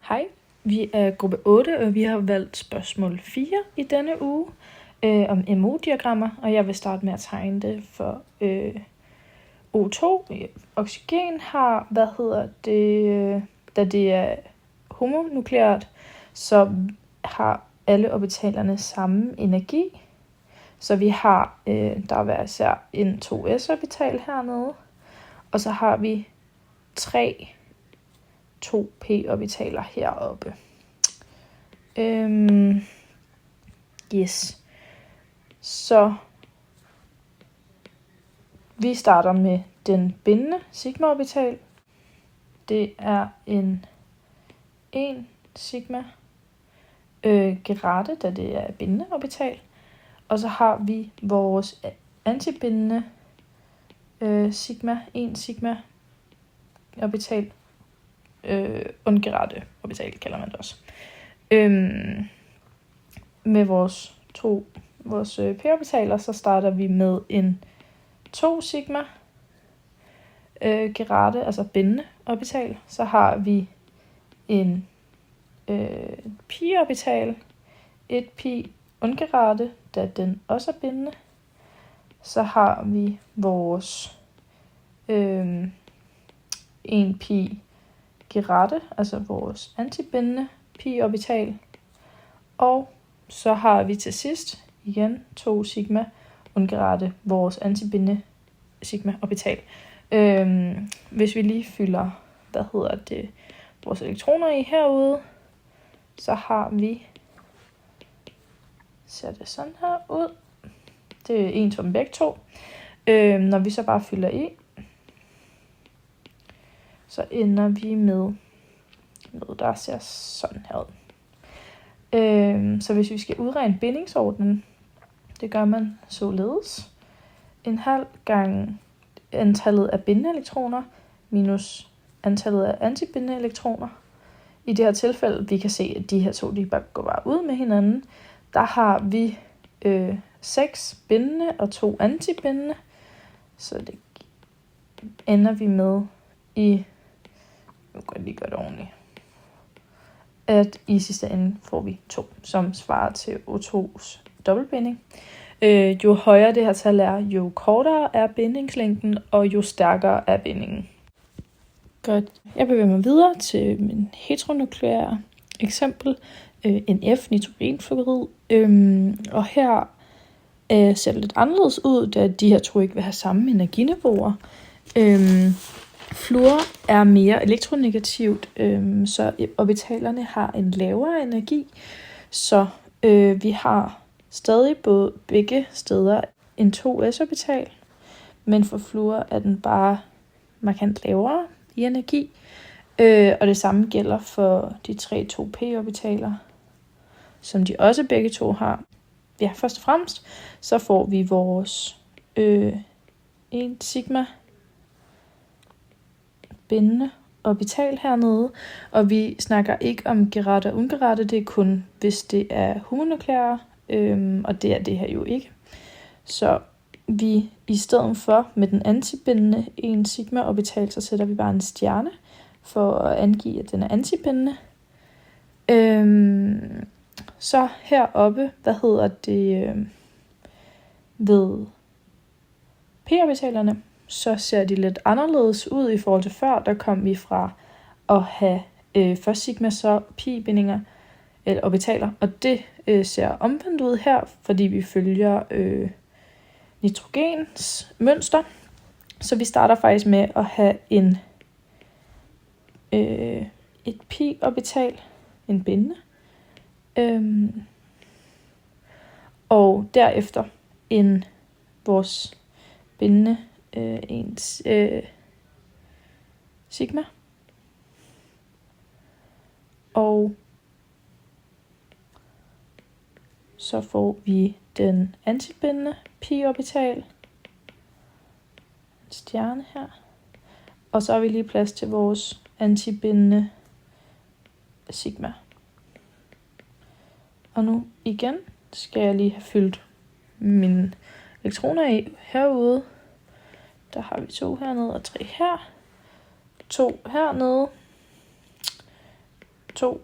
Hej, vi er gruppe 8, og vi har valgt spørgsmål 4 i denne uge om MO-diagrammer, og jeg vil starte med at tegne det for O2. Oxygen har, da det er homonukleært, så har alle orbitalerne samme energi. Så vi har, der hver især en 2s-orbital hernede, og så har vi 3 2p-orbitaler heroppe. Yes. Så vi starter med den bindende sigma-orbital. Det er en 1 sigma gerade, da det er bindende orbital. Og så har vi vores antibindende sigma, 1 sigma orbital. Ungerade orbital kalder man det også. Med vores p-orbitaler, så starter vi med en 2 sigma gerade, altså bindende orbital. Så har vi en pi-orbital, 1 pi ungerade, da den også er bindende. Så har vi vores 1 pi gerade, altså vores antibindende pi-orbital. Og så har vi til sidst igen 2 sigma ungerade, vores antibindende sigma-orbital. Hvis vi lige fylder, vores elektroner i herude, så har vi, ser det sådan her ud. Det er en som begge to. Når vi så bare fylder i, så ender vi med noget, der ser sådan her ud. Så hvis vi skal udregne bindingsordnen, det gør man således. En halv gang antallet af bindende elektroner minus antallet af antibindende elektroner. I det her tilfælde, vi kan se, at de her to, de bare går bare ud med hinanden. Der har vi 6 bindende og 2 antibindende. Så det ender vi med i, nu kan jeg lige gøre det ordentligt, at i sidste ende får vi 2, som svarer til O2's dobbeltbinding. Jo højere det her tal er, jo kortere er bindingslængden, og jo stærkere er bindingen. Godt. Jeg bevæger mig videre til min heteronukleære eksempel, NF, nitrogenfluorid. Og her ser det lidt anderledes ud, da de her to ikke vil have samme energiniveauer. Fluor er mere elektronegativt, så orbitalerne har en lavere energi. Så vi har stadig begge steder en 2s-orbital, men for fluor er den bare markant lavere i energi. Og det samme gælder for de 3 2p-orbitaler, som de også begge to har. Ja, først og fremmest, så får vi vores 1 sigma bindende orbital hernede, og vi snakker ikke om gerade og ungerade, det er kun, hvis det er homonukleære, og det er det her jo ikke. Så vi i stedet for med den antibindende 1 sigma orbital, så sætter vi bare en stjerne for at angive, at den er antibindende. Så heroppe, ved p-orbitalerne, så ser de lidt anderledes ud i forhold til før. Der kom vi fra at have først sigma, så pi-bindinger, eller orbitaler, og det ser omvendt ud her, fordi vi følger nitrogens mønster. Så vi starter faktisk med at have et pi-orbital, en bindende, og derefter vores bindende sigma, og så får vi den antibindende pi-orbital, en stjerne her, og så har vi lige plads til vores antibindende sigma. Og nu igen skal jeg lige have fyldt mine elektroner i herude. Der har vi 2 hernede og 3 her. 2 hernede. 2,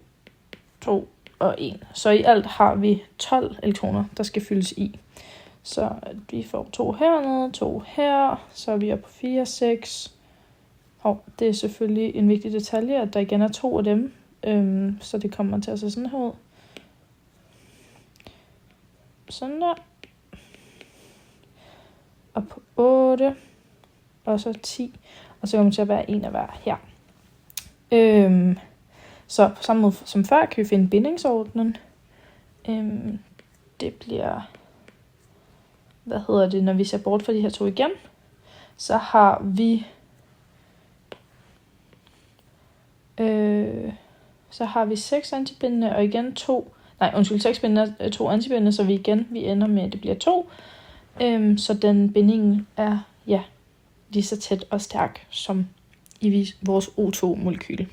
2 og 1. Så i alt har vi 12 elektroner, der skal fyldes i. Så vi får 2 hernede, 2 her, så er vi oppe på 4, 6. Det er selvfølgelig en vigtig detalje, at der igen er 2 af dem, så det kommer til at se sådan her ud. Sådan der. Og på 8, og så 10, og så kommer det til at være en af hver her. Så på samme måde som før kan vi finde bindingsordenen. Det bliver, når vi ser bort fra de her 2 igen, så har vi så har vi 6 antibindende og igen 6 bindende 2 antibindende, så vi ender med, at det bliver 2. Så den binding er lige så tæt og stærk som i vores O2-molekyl.